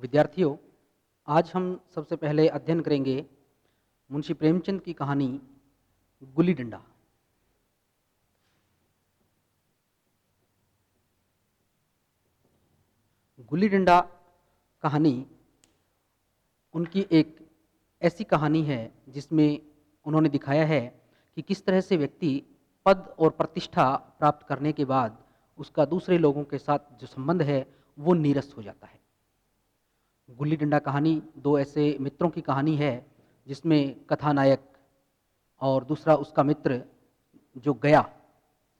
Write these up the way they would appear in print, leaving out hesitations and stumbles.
विद्यार्थियों, आज हम सबसे पहले अध्ययन करेंगे मुंशी प्रेमचंद की कहानी गुल्ली डंडा। गुल्ली डंडा कहानी उनकी एक ऐसी कहानी है जिसमें उन्होंने दिखाया है कि किस तरह से व्यक्ति पद और प्रतिष्ठा प्राप्त करने के बाद उसका दूसरे लोगों के साथ जो संबंध है वो नीरस हो जाता है। गुल्ली डंडा कहानी दो ऐसे मित्रों की कहानी है जिसमें कथानायक और दूसरा उसका मित्र जो गया,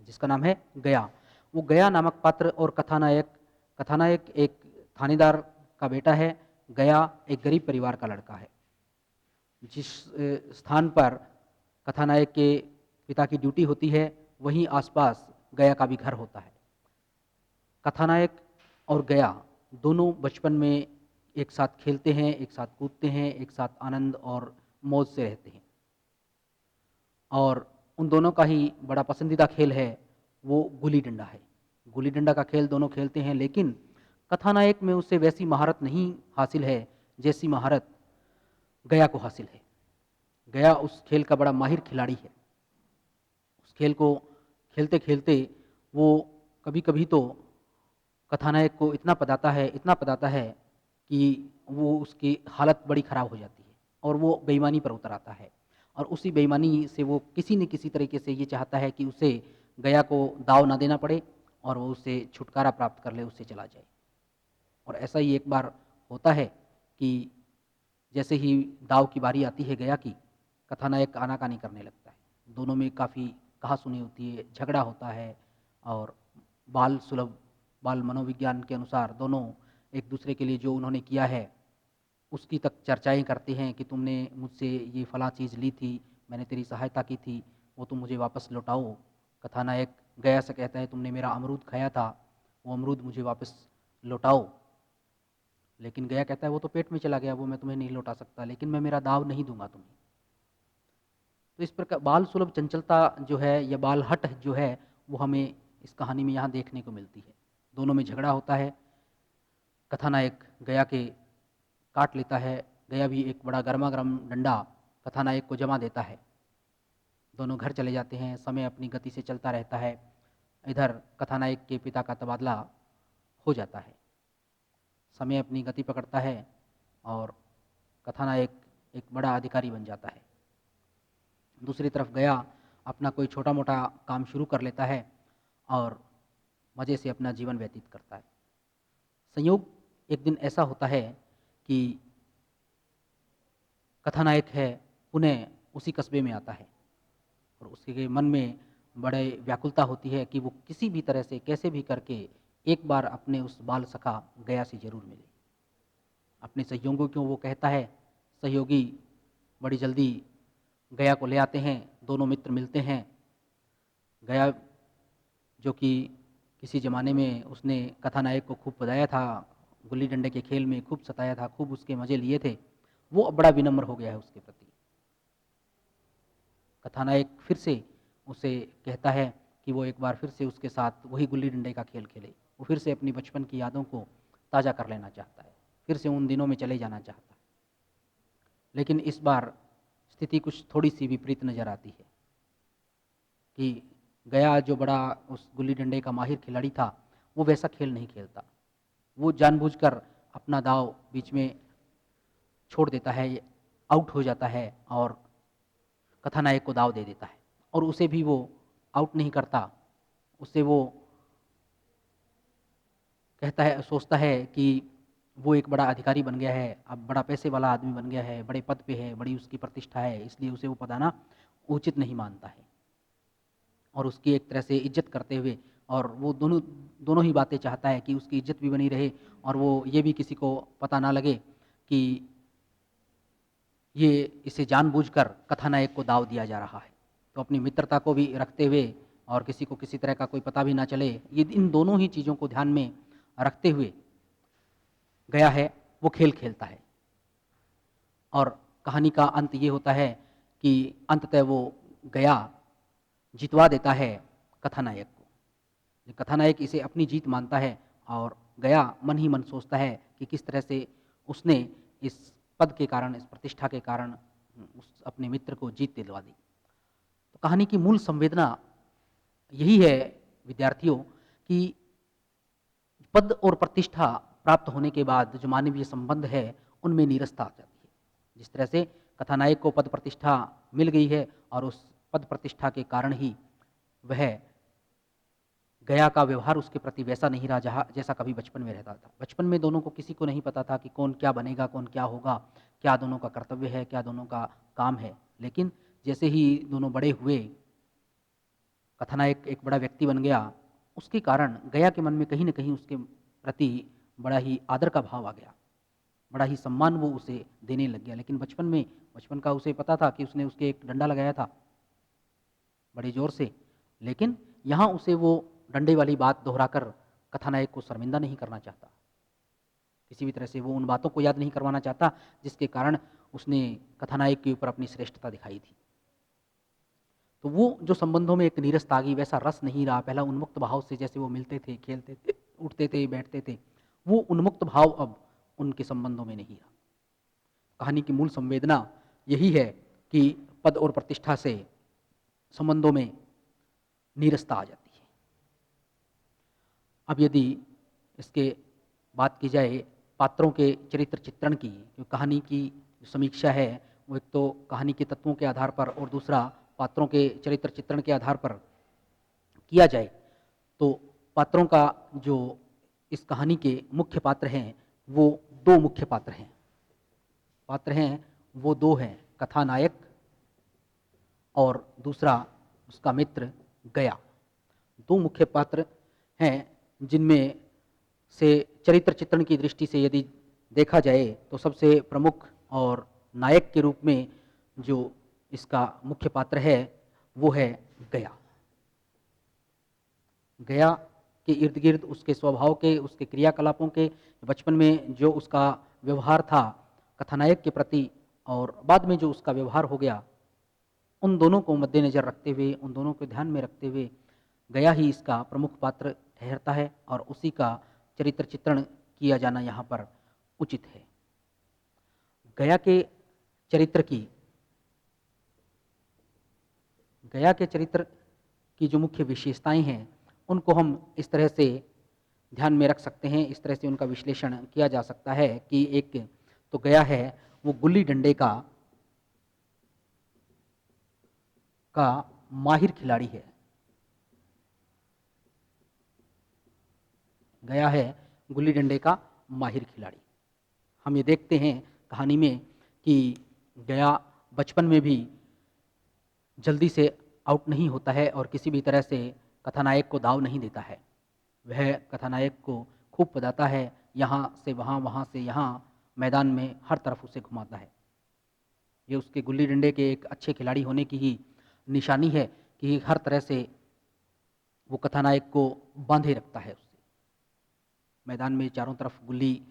जिसका नाम है गया, वो गया नामक पात्र और कथानायक एक थानेदार का बेटा है। गया एक गरीब परिवार का लड़का है। जिस स्थान पर कथानायक के पिता की ड्यूटी होती है वहीं आसपास गया का भी घर होता है। कथानायक और गया दोनों बचपन में एक साथ खेलते हैं, एक साथ कूदते हैं, एक साथ आनंद और मौज से रहते हैं। और उन दोनों का ही बड़ा पसंदीदा खेल है वो गुल्ली डंडा है। गुल्ली डंडा का खेल दोनों खेलते हैं, लेकिन कथानायक में उसे वैसी महारत नहीं हासिल है जैसी महारत गया को हासिल है। गया उस खेल का बड़ा माहिर खिलाड़ी है। उस खेल को खेलते खेलते वो कभी कभी तो कथानायक को इतना पदाता है कि वो उसकी हालत बड़ी ख़राब हो जाती है और वो बेईमानी पर उतर आता है। और उसी बेईमानी से वो किसी न किसी तरीके से ये चाहता है कि उसे गया को दाव ना देना पड़े और वो उससे छुटकारा प्राप्त कर ले, उससे चला जाए। और ऐसा ही एक बार होता है कि जैसे ही दाव की बारी आती है गया की, कथानायक आनाकानी करने लगता है। दोनों में काफ़ी कहा-सुनी होती है, झगड़ा होता है और बाल मनोविज्ञान के अनुसार दोनों एक दूसरे के लिए जो उन्होंने किया है उसकी तक चर्चाएँ करते हैं कि तुमने मुझसे ये फलाँ चीज़ ली थी, मैंने तेरी सहायता की थी, वो तुम मुझे वापस लौटाओ। कथानायक गया से कहता है तुमने मेरा अमरूद खाया था, वो अमरूद मुझे वापस लौटाओ। लेकिन गया कहता है वो तो पेट में चला गया, वो मैं तुम्हें नहीं लौटा सकता, लेकिन मैं मेरा दाव नहीं दूंगा तुम्हें। तो इस प्रकार बाल सुलभ चंचलता जो है या बाल हट जो है वो हमें इस कहानी में यहाँ देखने को मिलती है। दोनों में झगड़ा होता है। कथानायक गया के काट लेता है। गया भी एक बड़ा गर्मा गर्म डंडा कथानायक को जमा देता है। दोनों घर चले जाते हैं। समय अपनी गति से चलता रहता है। इधर कथानायक के पिता का तबादला हो जाता है। समय अपनी गति पकड़ता है और कथानायक एक बड़ा अधिकारी बन जाता है। दूसरी तरफ गया अपना कोई छोटा मोटा काम शुरू कर लेता है और मज़े से अपना जीवन व्यतीत करता है। संयोग एक दिन ऐसा होता है कि कथानायक है पुनः उसी कस्बे में आता है और उसके मन में बड़े व्याकुलता होती है कि वो किसी भी तरह से कैसे भी करके एक बार अपने उस बाल सखा गया से जरूर मिले। अपने सहयोगियों को वो कहता है। सहयोगी बड़ी जल्दी गया को ले आते हैं। दोनों मित्र मिलते हैं। गया जो कि किसी ज़माने में उसने कथानायक को खूब बधाया था, गुल्ली डंडे के खेल में खूब सताया था, खूब उसके मज़े लिए थे, वो अब बड़ा विनम्र हो गया है उसके प्रति। कथानायक फिर से उसे कहता है कि वो एक बार फिर से उसके साथ वही गुल्ली डंडे का खेल खेले। वो फिर से अपनी बचपन की यादों को ताज़ा कर लेना चाहता है, फिर से उन दिनों में चले जाना चाहता है। लेकिन इस बार स्थिति कुछ थोड़ी सी विपरीत नज़र आती है कि गया जो बड़ा उस गुल्ली डंडे का माहिर खिलाड़ी था वो वैसा खेल नहीं खेलता। वो जानबूझकर अपना दाव बीच में छोड़ देता है, आउट हो जाता है और कथानायक को दाव दे देता है। और उसे भी वो आउट नहीं करता। उससे वो सोचता है कि वो एक बड़ा अधिकारी बन गया है, अब बड़ा पैसे वाला आदमी बन गया है, बड़े पद पे है, बड़ी उसकी प्रतिष्ठा है, इसलिए उसे वो पद आना उचित नहीं मानता है। और उसकी एक तरह से इज्जत करते हुए, और वो दोनों ही बातें चाहता है कि उसकी इज्जत भी बनी रहे और वो ये भी किसी को पता ना लगे कि ये इसे जानबूझकर कथानायक को दाव दिया जा रहा है। तो अपनी मित्रता को भी रखते हुए और किसी को किसी तरह का कोई पता भी ना चले, ये इन दोनों ही चीज़ों को ध्यान में रखते हुए गया है वो खेल खेलता है। और कहानी का अंत ये होता है कि अंततः वो गया जितवा देता है कथानायक को। कथानायक इसे अपनी जीत मानता है और गया मन ही मन सोचता है कि किस तरह से उसने इस पद के कारण, इस प्रतिष्ठा के कारण उस अपने मित्र को जीत दिलवा दी। तो कहानी की मूल संवेदना यही है विद्यार्थियों कि पद और प्रतिष्ठा प्राप्त होने के बाद जो मानवीय संबंध है, उनमें नीरसता आ जाती है। जिस तरह से कथानायक को पद प्रतिष्ठा मिल गई है और उस पद प्रतिष्ठा के कारण ही वह गया का व्यवहार उसके प्रति वैसा नहीं रहा जैसा कभी बचपन में रहता था। बचपन में दोनों को किसी को नहीं पता था कि कौन क्या बनेगा, कौन क्या होगा, क्या दोनों का कर्तव्य है, क्या दोनों का काम है। लेकिन जैसे ही दोनों बड़े हुए, कथानायक एक बड़ा व्यक्ति बन गया, उसके कारण गया के मन में कहीं न कहीं उसके प्रति बड़ा ही आदर का भाव आ गया, बड़ा ही सम्मान वो उसे देने लग गया। लेकिन बचपन का उसे पता था कि उसने उसके एक डंडा लगाया था बड़े ज़ोर से, लेकिन यहाँ उसे वो डंडे वाली बात दोहराकर कथानायक को शर्मिंदा नहीं करना चाहता। किसी भी तरह से वो उन बातों को याद नहीं करवाना चाहता जिसके कारण उसने कथानायक के ऊपर अपनी श्रेष्ठता दिखाई थी। तो वो जो संबंधों में एक नीरसता आ गई, वैसा रस नहीं रहा। पहला उन्मुक्त भाव से जैसे वो मिलते थे, खेलते थे, उठते थे, बैठते थे, वो उन्मुक्त भाव अब उनके संबंधों में नहीं रहा। कहानी की मूल संवेदना यही है कि पद और प्रतिष्ठा से संबंधों में नीरसता आ जाती है। अब यदि इसके बात की जाए पात्रों के चरित्र चित्रण की, जो कहानी की समीक्षा है, वो एक तो कहानी के तत्वों के आधार पर और दूसरा पात्रों के चरित्र चित्रण के आधार पर किया जाए, तो पात्रों का जो इस कहानी के मुख्य पात्र हैं, वो दो मुख्य पात्र हैं। पात्र हैं वो दो हैं, कथानायक और दूसरा उसका मित्र गया। दो मुख्य पात्र हैं जिनमें से चरित्र चित्रण की दृष्टि से यदि देखा जाए तो सबसे प्रमुख और नायक के रूप में जो इसका मुख्य पात्र है वो है गया। गया के इर्द गिर्द उसके स्वभाव के, उसके क्रियाकलापों के, बचपन में जो उसका व्यवहार था कथानायक के प्रति और बाद में जो उसका व्यवहार हो गया, उन दोनों को मद्देनजर रखते हुए, उन दोनों को ध्यान में रखते हुए गया ही इसका प्रमुख पात्र ठहरता है और उसी का चरित्र चित्रण किया जाना यहाँ पर उचित है। गया के चरित्र की जो मुख्य विशेषताएं हैं, उनको हम इस तरह से ध्यान में रख सकते हैं, इस तरह से उनका विश्लेषण किया जा सकता है कि एक तो गया है वो गुल्ली डंडे का माहिर खिलाड़ी है। गया है गुल्ली डंडे का माहिर खिलाड़ी। हम ये देखते हैं कहानी में कि गया बचपन में भी जल्दी से आउट नहीं होता है और किसी भी तरह से कथानायक को दाव नहीं देता है। वह कथानायक को खूब पदाता है, यहाँ से वहाँ, वहाँ से यहाँ, मैदान में हर तरफ उसे घुमाता है। ये उसके गुल्ली डंडे के एक अच्छे खिलाड़ी होने की ही निशानी है कि हर तरह से वो कथानायक को बांधे रखता है। उससे मैदान में चारों तरफ गुल्ली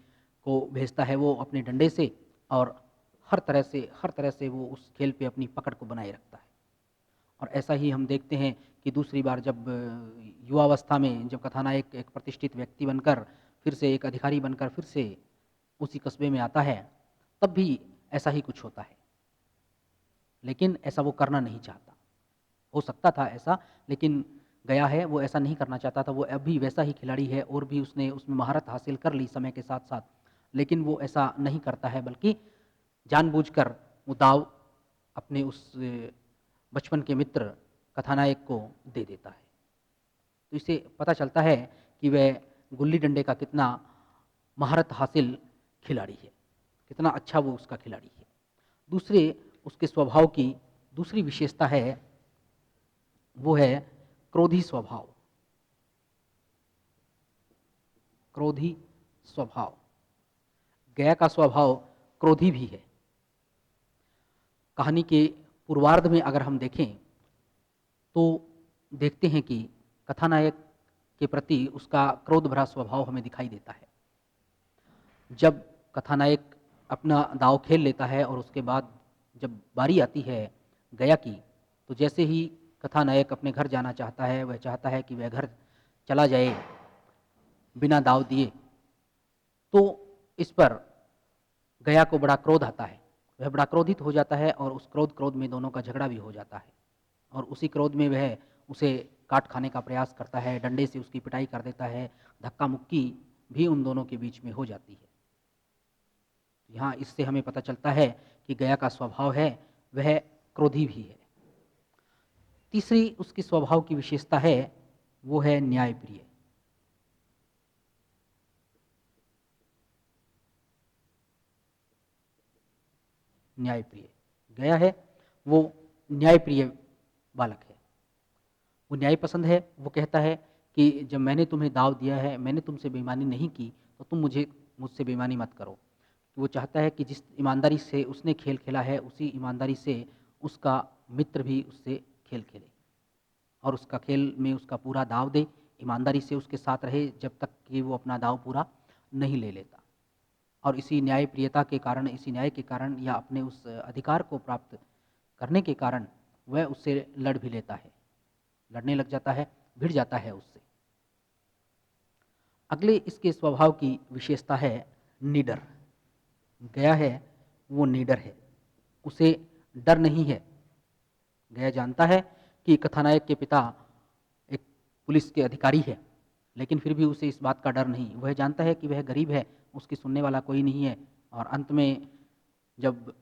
को भेजता है वो अपने डंडे से और हर तरह से वो उस खेल पे अपनी पकड़ को बनाए रखता है। और ऐसा ही हम देखते हैं कि दूसरी बार जब युवावस्था में जब कथानायक एक प्रतिष्ठित व्यक्ति बनकर फिर से एक अधिकारी बनकर फिर से उसी कस्बे में आता है, तब भी ऐसा ही कुछ होता है। लेकिन ऐसा वो करना नहीं चाहता। हो सकता था ऐसा, लेकिन गया है वो ऐसा नहीं करना चाहता था। वो अभी वैसा ही खिलाड़ी है और भी उसने उसमें महारत हासिल कर ली समय के साथ साथ, लेकिन वो ऐसा नहीं करता है, बल्कि जानबूझकर वो दाव अपने उस बचपन के मित्र कथानायक को दे देता है। तो इससे पता चलता है कि वह गुल्ली डंडे का कितना महारत हासिल खिलाड़ी है, कितना अच्छा वो उसका खिलाड़ी है। दूसरे उसके स्वभाव की दूसरी विशेषता है वो है क्रोधी स्वभाव। क्रोधी स्वभाव, गया का स्वभाव क्रोधी भी है। कहानी के पूर्वार्ध में अगर हम देखें तो देखते हैं कि कथानायक के प्रति उसका क्रोध भरा स्वभाव हमें दिखाई देता है। जब कथानायक अपना दांव खेल लेता है और उसके बाद जब बारी आती है गया की, तो जैसे ही कथानायक अपने घर जाना चाहता है, वह चाहता है कि वह घर चला जाए बिना दाव दिए, तो इस पर गया को बड़ा क्रोध आता है, वह बड़ा क्रोधित हो जाता है और उस क्रोध में दोनों का झगड़ा भी हो जाता है और उसी क्रोध में वह उसे काट खाने का प्रयास करता है, डंडे से उसकी पिटाई कर देता है, धक्का मुक्की भी उन दोनों के बीच में हो जाती है। यहाँ इससे हमें पता चलता है कि गया का स्वभाव है वह क्रोधी भी है। तीसरी उसकी स्वभाव की विशेषता है वो है न्यायप्रिय। न्यायप्रिय गया है वो न्यायप्रिय बालक है, वो न्याय पसंद है। वो कहता है कि जब मैंने तुम्हें दाव दिया है, मैंने तुमसे बेईमानी नहीं की, तो तुम मुझसे बेईमानी मत करो। वो चाहता है कि जिस ईमानदारी से उसने खेल खेला है उसी ईमानदारी से उसका मित्र भी उससे खेल खेले और उसका खेल में उसका पूरा दाव दे, ईमानदारी से उसके साथ रहे जब तक कि वो अपना दाव पूरा नहीं ले लेता। और इसी न्यायप्रियता के कारण, इसी न्याय के कारण या अपने उस अधिकार को प्राप्त करने के कारण वह उससे लड़ भी लेता है, लड़ने लग जाता है, भिड़ जाता है उससे। अगले इसके स्वभाव की विशेषता है निडर। गया है वो निडर है, उसे डर नहीं है। गया जानता है कि कथानायक के पिता एक पुलिस के अधिकारी है, लेकिन फिर भी उसे इस बात का डर नहीं। वह जानता है कि वह गरीब है, उसकी सुनने वाला कोई नहीं है और अंत में जब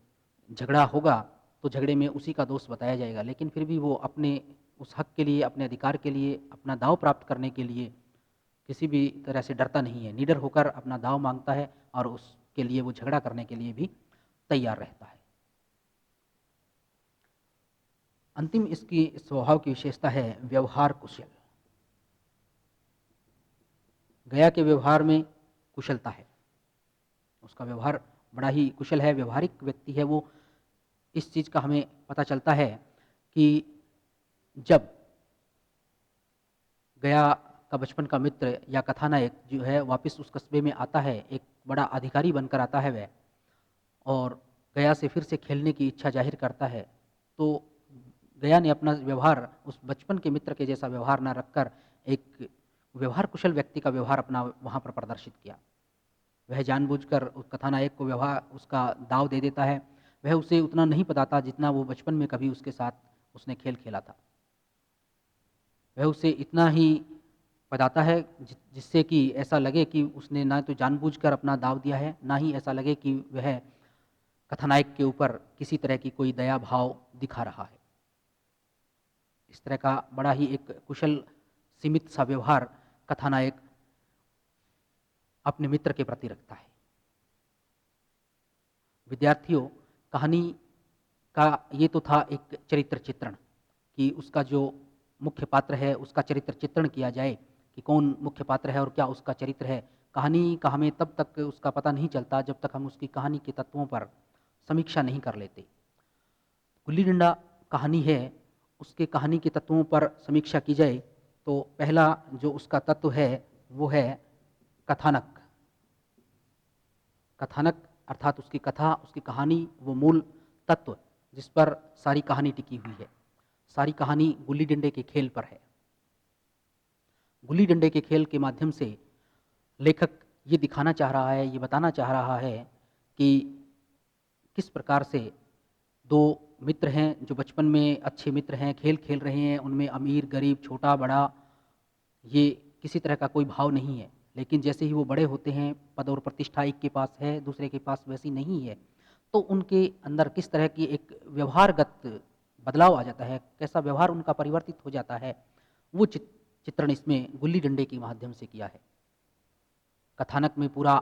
झगड़ा होगा तो झगड़े में उसी का दोष बताया जाएगा, लेकिन फिर भी वो अपने उस हक के लिए, अपने अधिकार के लिए, अपना दाव प्राप्त करने के लिए किसी भी तरह से डरता नहीं है। निडर होकर अपना दाव मांगता है और उसके लिए वो झगड़ा करने के लिए भी तैयार रहता है। अंतिम इसकी स्वभाव की विशेषता है व्यवहार कुशल। गया के व्यवहार में कुशलता है, उसका व्यवहार बड़ा ही कुशल है, व्यवहारिक व्यक्ति है वो। इस चीज़ का हमें पता चलता है कि जब गया का बचपन का मित्र या कथानायक जो है वापस उस कस्बे में आता है, एक बड़ा अधिकारी बनकर आता है वह, और गया से फिर से खेलने की इच्छा जाहिर करता है, तो गया ने अपना व्यवहार उस बचपन के मित्र के जैसा व्यवहार न रखकर एक व्यवहार कुशल व्यक्ति का व्यवहार अपना वहाँ पर प्रदर्शित किया। वह जानबूझकर उस कथानायक को व्यवहार उसका दाव दे देता है। वह उसे उतना नहीं बताता जितना वो बचपन में कभी उसके साथ उसने खेल खेला था। वह उसे इतना ही बताता है जिससे कि ऐसा लगे कि उसने ना तो जानबूझकर अपना दाव दिया है, ना ही ऐसा लगे कि वह कथानायक के ऊपर किसी तरह की कोई दया भाव दिखा रहा है। इस तरह का बड़ा ही एक कुशल सीमित सा व्यवहार कथानायक अपने मित्र के प्रति रखता है। विद्यार्थियों, कहानी का ये तो था एक चरित्र चित्रण कि उसका जो मुख्य पात्र है उसका चरित्र चित्रण किया जाए कि कौन मुख्य पात्र है और क्या उसका चरित्र है। कहानी का हमें तब तक उसका पता नहीं चलता जब तक हम उसकी कहानी के तत्वों पर समीक्षा नहीं कर लेते। गुल्ली डंडा कहानी है, उसके कहानी के तत्वों पर समीक्षा की जाए तो पहला जो उसका तत्व है वो है कथानक। कथानक अर्थात उसकी कथा, उसकी कहानी, वो मूल तत्व जिस पर सारी कहानी टिकी हुई है। सारी कहानी गुल्ली डंडे के खेल पर है। गुल्ली डंडे के खेल के माध्यम से लेखक ये दिखाना चाह रहा है, ये बताना चाह रहा है कि किस प्रकार से दो मित्र हैं जो बचपन में अच्छे मित्र हैं, खेल खेल रहे हैं, उनमें अमीर गरीब छोटा बड़ा ये किसी तरह का कोई भाव नहीं है। लेकिन जैसे ही वो बड़े होते हैं, पद और प्रतिष्ठा एक के पास है, दूसरे के पास वैसी नहीं है, तो उनके अंदर किस तरह की एक व्यवहारगत बदलाव आ जाता है, कैसा व्यवहार उनका परिवर्तित हो जाता है, वो चित्रण इसमें गुल्ली डंडे के माध्यम से किया है। कथानक में पूरा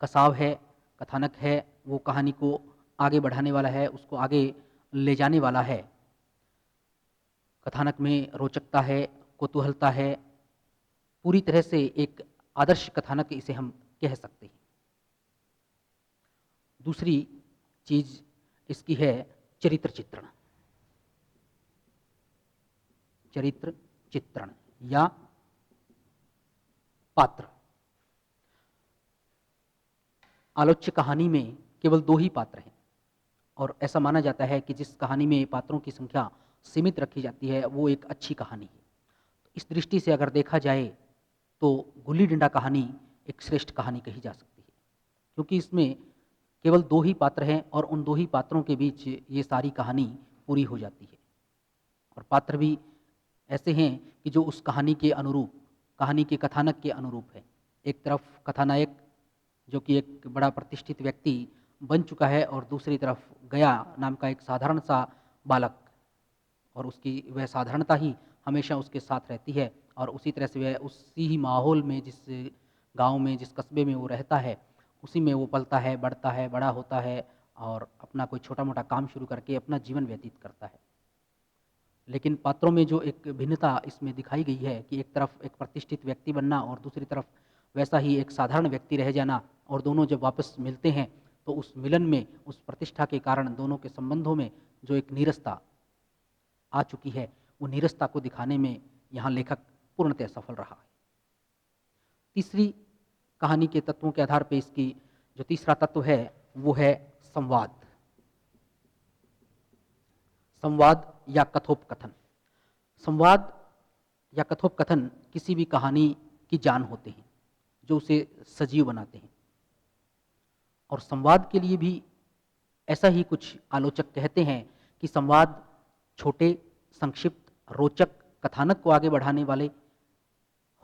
कसाव है, कथानक है वो कहानी को आगे बढ़ाने वाला है, उसको आगे ले जाने वाला है। कथानक में रोचकता है, कुतूहलता है, पूरी तरह से एक आदर्श कथानक इसे हम कह सकते हैं। दूसरी चीज इसकी है चरित्र चित्रण। चरित्र चित्रण या पात्र। आलोच्य कहानी में केवल दो ही पात्र हैं और ऐसा माना जाता है कि जिस कहानी में पात्रों की संख्या सीमित रखी जाती है वो एक अच्छी कहानी है। तो इस दृष्टि से अगर देखा जाए तो गुल्ली डंडा कहानी एक श्रेष्ठ कहानी कही जा सकती है, क्योंकि इसमें केवल 2 ही पात्र हैं और उन 2 ही पात्रों के बीच ये सारी कहानी पूरी हो जाती है। और पात्र भी ऐसे हैं कि जो उस कहानी के अनुरूप, कहानी के कथानक के अनुरूप है। एक तरफ कथानायक जो कि एक बड़ा प्रतिष्ठित व्यक्ति बन चुका है और दूसरी तरफ गया नाम का एक साधारण सा बालक, और उसकी वह साधारणता ही हमेशा उसके साथ रहती है और उसी तरह से वह उसी ही माहौल में, जिस गाँव में, जिस कस्बे में वो रहता है, उसी में वो पलता है, बढ़ता है, बड़ा होता है और अपना कोई छोटा-मोटा काम शुरू करके अपना जीवन व्यतीत करता है। लेकिन पात्रों में जो एक भिन्नता इसमें दिखाई गई है कि एक तरफ एक प्रतिष्ठित व्यक्ति बनना और दूसरी तरफ वैसा ही एक साधारण व्यक्ति रह जाना, और दोनों जब वापस मिलते हैं तो उस मिलन में, उस प्रतिष्ठा के कारण दोनों के संबंधों में जो एक नीरसता आ चुकी है, वो नीरसता को दिखाने में यहाँ लेखक पूर्णतः सफल रहा है। तीसरी कहानी के तत्वों के आधार पर इसकी जो तीसरा तत्व है वो है संवाद। संवाद या कथोपकथन। संवाद या कथोपकथन किसी भी कहानी की जान होते हैं, जो उसे सजीव बनाते हैं। और संवाद के लिए भी ऐसा ही कुछ आलोचक कहते हैं कि संवाद छोटे, संक्षिप्त, रोचक कथानक को आगे बढ़ाने वाले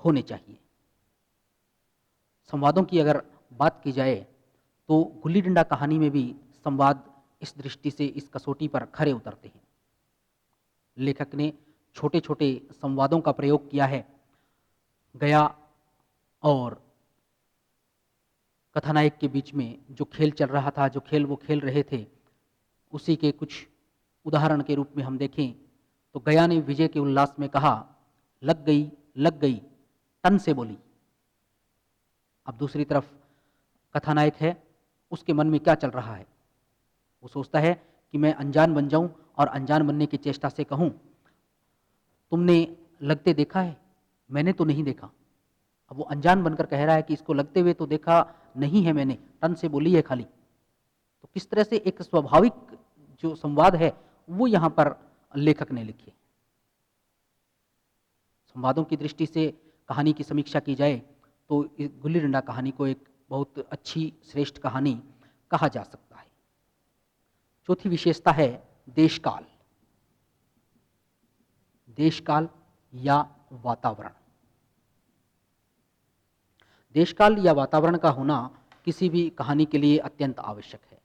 होने चाहिए। संवादों की अगर बात की जाए तो गुल्ली डंडा कहानी में भी संवाद इस दृष्टि से, इस कसौटी पर खरे उतरते हैं। लेखक ने छोटे-छोटे संवादों का प्रयोग किया है। गया और कथानायक के बीच में जो खेल चल रहा था, जो खेल वो खेल रहे थे, उसी के कुछ उदाहरण के रूप में हम देखें तो गया ने विजय के उल्लास में कहा, लग गई, टन से बोली। अब दूसरी तरफ कथानायक है, उसके मन में क्या चल रहा है? वो सोचता है कि मैं अनजान बन जाऊं और अनजान बनने की चेष्टा से कहूं, तुमने लगते देखा है? मैंने तो नहीं देखा। अब वो अनजान बनकर कह रहा है कि इसको लगते हुए तो देखा नहीं है मैंने, टन से बोली है खाली। तो किस तरह से एक स्वाभाविक जो संवाद है वो यहाँ पर लेखक ने लिखी। संवादों की दृष्टि से कहानी की समीक्षा की जाए तो इस गुल्ली डंडा कहानी को एक बहुत अच्छी, श्रेष्ठ कहानी कहा जा सकता है। चौथी विशेषता है देशकाल। देशकाल या वातावरण। देशकाल या वातावरण का होना किसी भी कहानी के लिए अत्यंत आवश्यक है।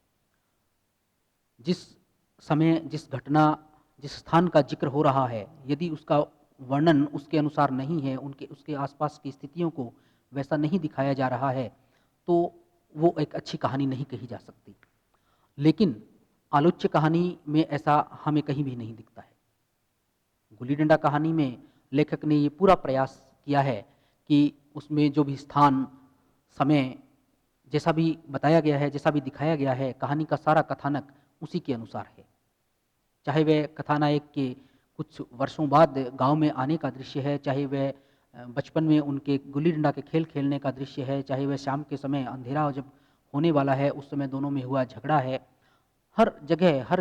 जिस समय, जिस घटना, जिस स्थान का जिक्र हो रहा है, यदि उसका वर्णन उसके अनुसार नहीं है, उसके आसपास की स्थितियों को वैसा नहीं दिखाया जा रहा है, तो वो एक अच्छी कहानी नहीं कही जा सकती। लेकिन आलोच्य कहानी में ऐसा हमें कहीं भी नहीं दिखता है। गुल्ली डंडा कहानी में लेखक ने ये पूरा प्रयास किया है कि उसमें जो भी स्थान, समय, जैसा भी बताया गया है, जैसा भी दिखाया गया है, कहानी का सारा कथानक उसी के अनुसार है। चाहे वह कथानायक के कुछ वर्षों बाद गांव में आने का दृश्य है, चाहे वह बचपन में उनके गुल्ली डंडा के खेल खेलने का दृश्य है, चाहे वह शाम के समय अंधेरा जब होने वाला है उस समय दोनों में हुआ झगड़ा है। हर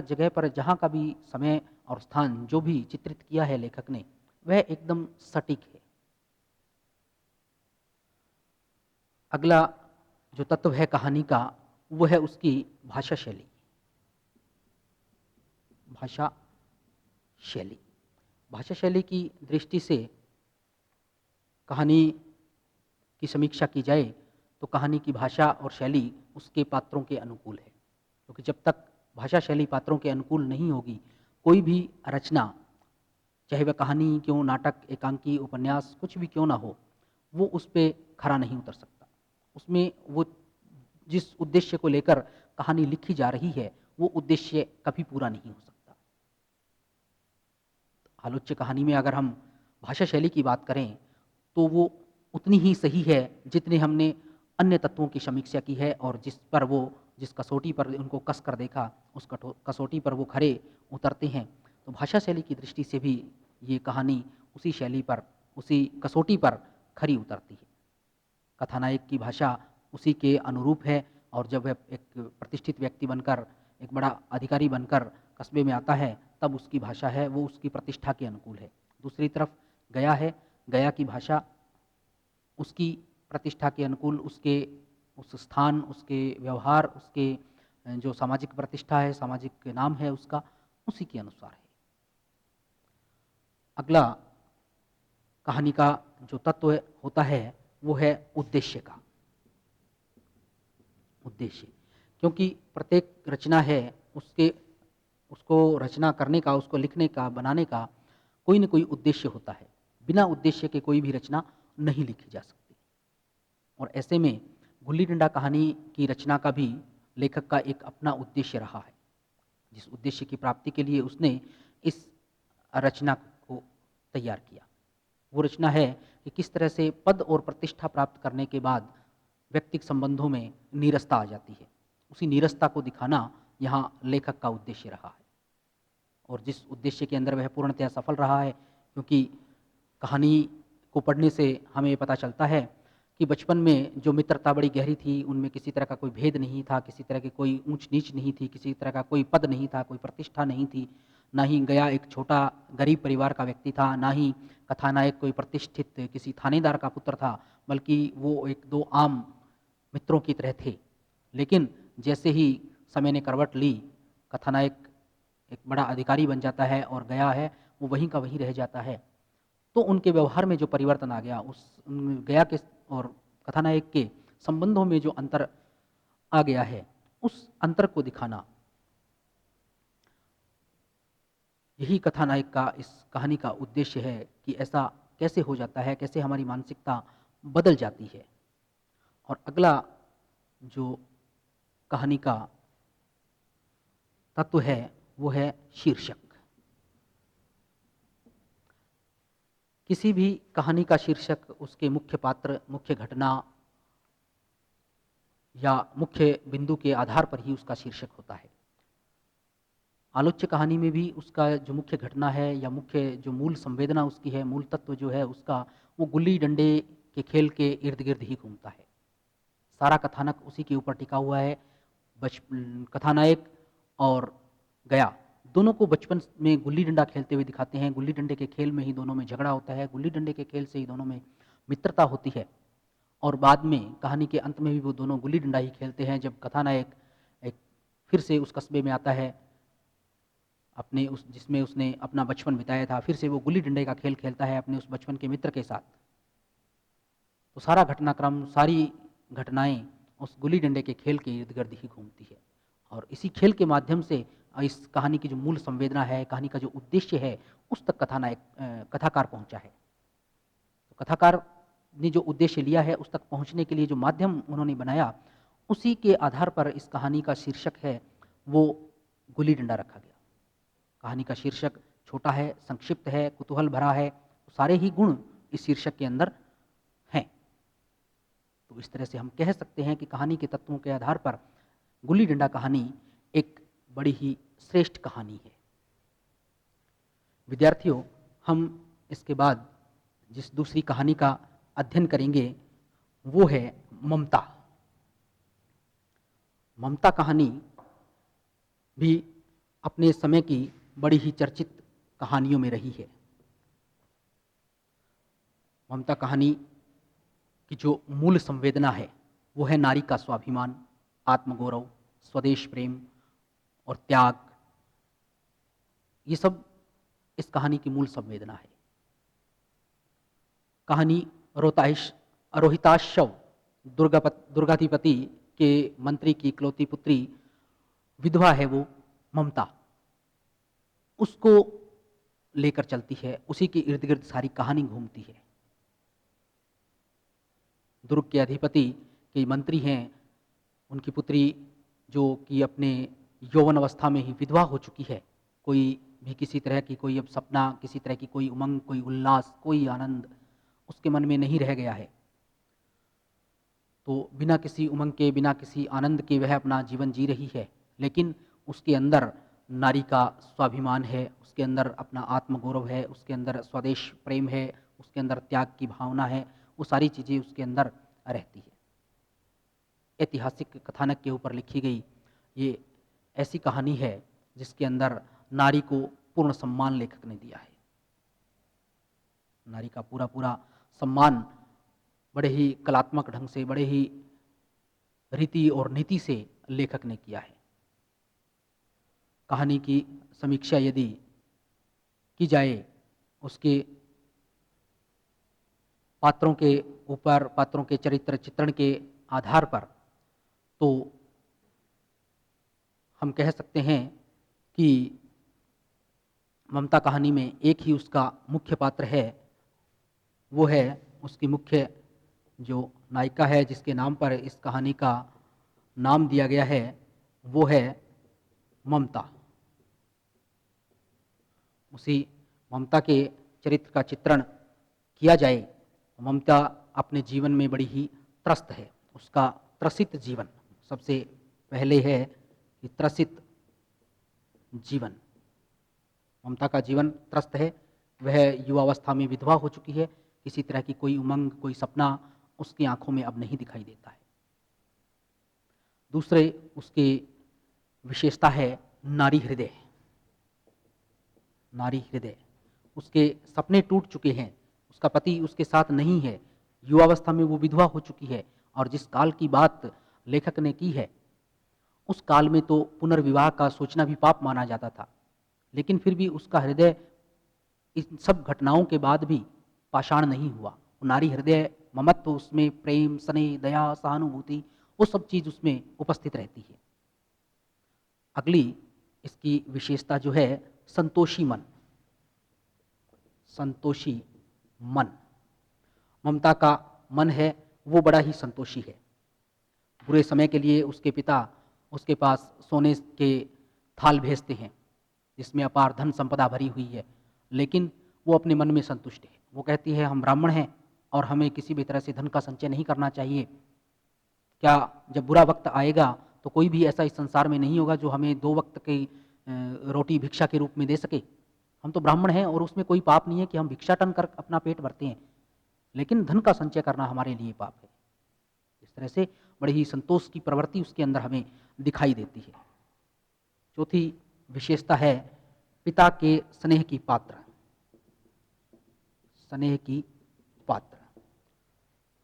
जगह पर जहाँ का भी समय और स्थान जो भी चित्रित किया है लेखक ने, वह एकदम सटीक है। अगला जो तत्व है कहानी का वो है उसकी भाषा शैली। भाषा शैली, भाषा शैली की दृष्टि से कहानी की समीक्षा की जाए तो कहानी की भाषा और शैली उसके पात्रों के अनुकूल है। क्योंकि जब तक भाषा शैली पात्रों के अनुकूल नहीं होगी, कोई भी रचना, चाहे वह कहानी क्यों, नाटक, एकांकी, उपन्यास, कुछ भी क्यों ना हो, वो उस पे खरा नहीं उतर सकता। उसमें वो जिस उद्देश्य को लेकर कहानी लिखी जा रही है, वो उद्देश्य कभी पूरा नहीं हो सकता। आलोच्य कहानी में अगर हम भाषा शैली की बात करें तो वो उतनी ही सही है जितने हमने अन्य तत्वों की समीक्षा की है और जिस कसौटी पर उनको कस कर देखा, उस कसौटी पर वो खरे उतरते हैं। तो भाषा शैली की दृष्टि से भी ये कहानी उसी शैली पर, उसी कसौटी पर खरी उतरती है। कथानायक की भाषा उसी के अनुरूप है और जब वह एक प्रतिष्ठित व्यक्ति बनकर, एक बड़ा अधिकारी बनकर कस्बे में आता है, तब उसकी भाषा है वो उसकी प्रतिष्ठा के अनुकूल है। दूसरी तरफ गया है, गया की भाषा उसकी प्रतिष्ठा के अनुकूल, उसके उस स्थान, उसके व्यवहार, उसके जो सामाजिक प्रतिष्ठा है, सामाजिक नाम है उसका, उसी के अनुसार है। अगला कहानी का जो तत्व होता है वो है उद्देश्य का। उद्देश्य, क्योंकि प्रत्येक रचना है उसको रचना करने का, उसको लिखने का, बनाने का कोई न कोई उद्देश्य होता है। बिना उद्देश्य के कोई भी रचना नहीं लिखी जा सकती। और ऐसे में गुल्ली डंडा कहानी की रचना का भी लेखक का एक अपना उद्देश्य रहा है, जिस उद्देश्य की प्राप्ति के लिए उसने इस रचना को तैयार किया। वो रचना है कि किस तरह से पद और प्रतिष्ठा प्राप्त करने के बाद व्यक्तिगत संबंधों में नीरसता आ जाती है। उसी नीरसता को दिखाना यहाँ लेखक का उद्देश्य रहा है, और जिस उद्देश्य के अंदर वह पूर्णतया सफल रहा है। क्योंकि कहानी को पढ़ने से हमें पता चलता है कि बचपन में जो मित्रता बड़ी गहरी थी, उनमें किसी तरह का कोई भेद नहीं था, किसी तरह की कोई ऊंच नीच नहीं थी, किसी तरह का कोई पद नहीं था, कोई प्रतिष्ठा नहीं थी। ना ही गया एक छोटा गरीब परिवार का व्यक्ति था, ना ही कथानायक कोई प्रतिष्ठित किसी थानेदार का पुत्र था, बल्कि वो एक दो आम मित्रों की तरह थे। लेकिन जैसे ही समय ने करवट ली, कथानायक एक बड़ा अधिकारी बन जाता है और गया है वो वहीं का वहीं रह जाता है। तो उनके व्यवहार में जो परिवर्तन आ गया, उस गया के और कथानायक के संबंधों में जो अंतर आ गया है, उस अंतर को दिखाना, यही कथानायक का इस कहानी का उद्देश्य है कि ऐसा कैसे हो जाता है, कैसे हमारी मानसिकता बदल जाती है। और अगला जो कहानी का तत्व है वो है शीर्षक। किसी भी कहानी का शीर्षक उसके मुख्य पात्र, मुख्य घटना या मुख्य बिंदु के आधार पर ही उसका शीर्षक होता है। आलोच्य कहानी में भी उसका जो मुख्य घटना है या मुख्य जो मूल संवेदना उसकी है, मूल तत्व जो है उसका, वो गुल्ली डंडे के खेल के इर्द गिर्द ही घूमता है। सारा कथानक उसी के ऊपर टिका हुआ है। कथानायक और गया दोनों को बचपन में गुल्ली डंडा खेलते हुए दिखाते हैं। गुल्ली डंडे के खेल में ही दोनों में झगड़ा होता है, गुल्ली डंडे के खेल से ही दोनों में मित्रता होती है। और बाद में कहानी के अंत में भी वो दोनों गुल्ली डंडा ही खेलते हैं। जब कथानायक एक फिर से उस कस्बे में आता है, अपने उस जिसमें उसने अपना बचपन बिताया था, फिर से वो गुल्ली डंडे का खेल खेलता है अपने उस बचपन के मित्र के साथ। तो सारा घटनाक्रम, सारी घटनाएं उस गुल्ली डंडे के खेल के इर्द गिर्द ही घूमती है। और इसी खेल के माध्यम से इस कहानी की जो मूल संवेदना है, कहानी का जो उद्देश्य है, उस तक कथाकार पहुंचा है। तो कथाकार ने जो उद्देश्य लिया है उस तक पहुंचने के लिए जो माध्यम उन्होंने बनाया, उसी के आधार पर इस कहानी का शीर्षक है वो गुल्ली डंडा रखा गया। कहानी का शीर्षक छोटा है, संक्षिप्त है, कुतूहल भरा है, सारे ही गुण इस शीर्षक के अंदर हैं। तो इस तरह से हम कह सकते हैं कि कहानी के तत्वों के आधार पर गुल्ली डंडा कहानी एक बड़ी ही श्रेष्ठ कहानी है। विद्यार्थियों, हम इसके बाद जिस दूसरी कहानी का अध्ययन करेंगे वो है ममता। ममता कहानी भी अपने समय की बड़ी ही चर्चित कहानियों में रही है। ममता कहानी की जो मूल संवेदना है वो है नारी का स्वाभिमान, आत्मगौरव, स्वदेश प्रेम और त्याग। ये सब इस कहानी की मूल संवेदना है। कहानी रोहिताश्व दुर्गाधिपति के मंत्री की इकलौती पुत्री विधवा है वो ममता, उसको लेकर चलती है। उसी के इर्द गिर्द सारी कहानी घूमती है। दुर्ग के अधिपति के मंत्री हैं, उनकी पुत्री जो कि अपने यौवन अवस्था में ही विधवा हो चुकी है। कोई भी किसी तरह की कोई अब सपना, किसी तरह की कोई उमंग, कोई उल्लास, कोई आनंद उसके मन में नहीं रह गया है। तो बिना किसी उमंग के, बिना किसी आनंद के वह अपना जीवन जी रही है। लेकिन उसके अंदर नारी का स्वाभिमान है, उसके अंदर अपना आत्मगौरव है, उसके अंदर स्वदेश प्रेम है, उसके अंदर त्याग की भावना है। वो सारी चीज़ें उसके अंदर रहती है। ऐतिहासिक कथानक के ऊपर लिखी गई ये ऐसी कहानी है जिसके अंदर नारी को पूर्ण सम्मान लेखक ने दिया है। नारी का पूरा पूरा सम्मान बड़े ही कलात्मक ढंग से, बड़े ही रीति और नीति से लेखक ने किया है। कहानी की समीक्षा यदि की जाए उसके पात्रों के ऊपर, पात्रों के चरित्र चित्रण के आधार पर, तो हम कह सकते हैं कि ममता कहानी में एक ही उसका मुख्य पात्र है, वो है उसकी मुख्य जो नायिका है, जिसके नाम पर इस कहानी का नाम दिया गया है, वो है ममता। उसी ममता के चरित्र का चित्रण किया जाए। ममता अपने जीवन में बड़ी ही त्रस्त है, उसका त्रसित जीवन सबसे पहले है कि त्रसित जीवन। ममता का जीवन त्रस्त है, वह युवावस्था में विधवा हो चुकी है, किसी तरह की कोई उमंग, कोई सपना उसकी आंखों में अब नहीं दिखाई देता है। दूसरे उसकी विशेषता है नारी हृदय। नारी हृदय, उसके सपने टूट चुके हैं, उसका पति उसके साथ नहीं है, युवावस्था में वो विधवा हो चुकी है, और जिस काल की बात लेखक ने की है, उस काल में तो पुनर्विवाह का सोचना भी पाप माना जाता था, लेकिन फिर भी उसका हृदय इन सब घटनाओं के बाद भी पाषाण नहीं हुआ। नारी हृदय, ममत्व, उसमें प्रेम, स्नेह, दया, सहानुभूति, वो सब चीज उसमें उपस्थित रहती है। अगली इसकी विशेषता जो है संतोषी मन। संतोषी मन, ममता का मन है वो बड़ा ही संतोषी है। बुरे समय के लिए उसके पिता उसके पास सोने के थाल भेजते हैं जिसमें अपार धन संपदा भरी हुई है, लेकिन वो अपने मन में संतुष्ट है। वो कहती है हम ब्राह्मण हैं और हमें किसी भी तरह से धन का संचय नहीं करना चाहिए। क्या जब बुरा वक्त आएगा तो कोई भी ऐसा इस संसार में नहीं होगा जो हमें 2 वक्त की रोटी भिक्षा के रूप में दे सके। हम तो ब्राह्मण हैं और उसमें कोई पाप नहीं है कि हम भिक्षाटन कर अपना पेट भरते हैं, लेकिन धन का संचय करना हमारे लिए पाप है। इस तरह से बड़ी ही संतोष की प्रवृत्ति उसके अंदर हमें दिखाई देती है। चौथी विशेषता है पिता के स्नेह की पात्र। स्नेह की पात्र,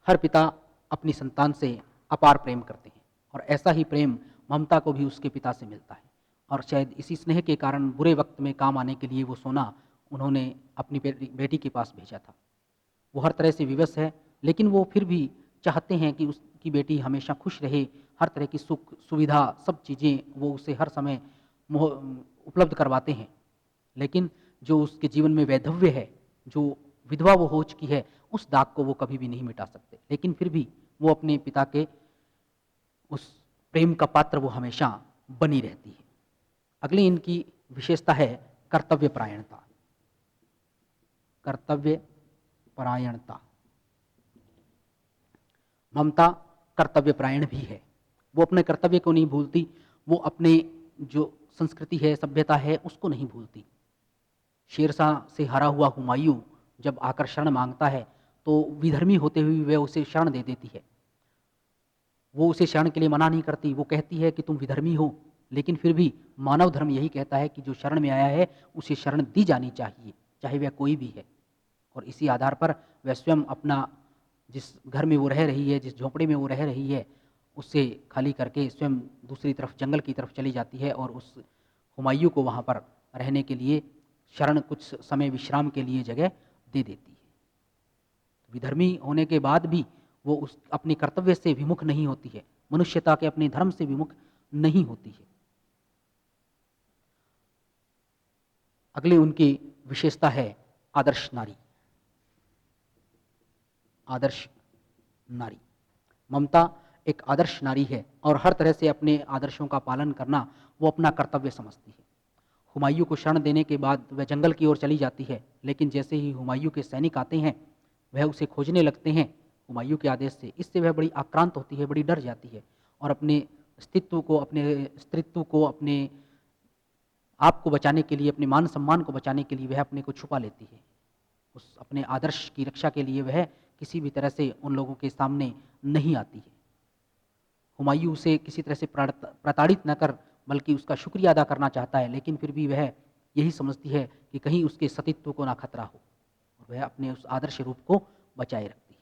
हर पिता अपनी संतान से अपार प्रेम करते हैं और ऐसा ही प्रेम ममता को भी उसके पिता से मिलता है, और शायद इसी स्नेह के कारण बुरे वक्त में काम आने के लिए वो सोना उन्होंने अपनी बेटी के पास भेजा था। वो हर तरह से विवश है, लेकिन वो फिर भी चाहते हैं कि उसकी बेटी हमेशा खुश रहे, हर तरह की सुख सुविधा सब चीज़ें वो उसे हर समय उपलब्ध करवाते हैं। लेकिन जो उसके जीवन में वैधव्य है, जो विधवा वो हो चुकी है, उस दाग को वो कभी भी नहीं मिटा सकते, लेकिन फिर भी वो अपने पिता के उस प्रेम का पात्र वो हमेशा बनी रहती है। अगली इनकी विशेषता है कर्तव्य परायणता। कर्तव्य परायणता, ममता कर्तव्य परायण भी है, वो अपने कर्तव्य को नहीं भूलती, वो अपने जो संस्कृति है, सभ्यता है, उसको नहीं भूलती। शेरशाह से हरा हुआ हुमायूं जब आकर शरण मांगता है तो विधर्मी होते हुए वह उसे शरण दे देती है। वो उसे शरण के लिए मना नहीं करती, वो कहती है कि तुम विधर्मी हो, लेकिन फिर भी मानव धर्म यही कहता है कि जो शरण में आया है उसे शरण दी जानी चाहिए, चाहे वह कोई भी है। और इसी आधार पर वह स्वयं अपना जिस घर में वो रह रही है, जिस झोंपड़े में वो रह रही है, उससे खाली करके स्वयं दूसरी तरफ जंगल की तरफ चली जाती है और उस हुमायूं को वहाँ पर रहने के लिए शरण, कुछ समय विश्राम के लिए जगह दे देती है। विधर्मी होने के बाद भी वो उस अपने कर्तव्य से विमुख नहीं होती है, मनुष्यता के अपने धर्म से विमुख नहीं होती है। अगली उनकी विशेषता है आदर्श नारी। आदर्श नारी, ममता एक आदर्श नारी है और हर तरह से अपने आदर्शों का पालन करना वो अपना कर्तव्य समझती है। हुमायूं को शरण देने के बाद वह जंगल की ओर चली जाती है, लेकिन जैसे ही हुमायूं के सैनिक आते हैं वह उसे खोजने लगते हैं हुमायूं के आदेश से। इससे वह बड़ी आक्रांत होती है, बड़ी डर जाती है और अपने अस्तित्व को, अपने स्त्रीत्व को, अपने आप को बचाने के लिए, अपने मान सम्मान को बचाने के लिए वह अपने को छुपा लेती है। उस अपने आदर्श की रक्षा के लिए वह किसी भी तरह से उन लोगों के सामने नहीं आती है। हुमायूं उसे किसी तरह से प्रताड़ित न कर बल्कि उसका शुक्रिया अदा करना चाहता है, लेकिन फिर भी वह यही समझती है कि कहीं उसके सतीत्व को ना खतरा हो, और वह अपने उस आदर्श रूप को बचाए रखती है।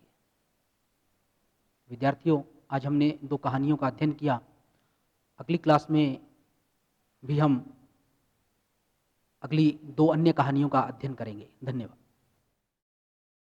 विद्यार्थियों, आज हमने 2 कहानियों का अध्ययन किया। अगली क्लास में भी हम अगली 2 अन्य कहानियों का अध्ययन करेंगे। धन्यवाद।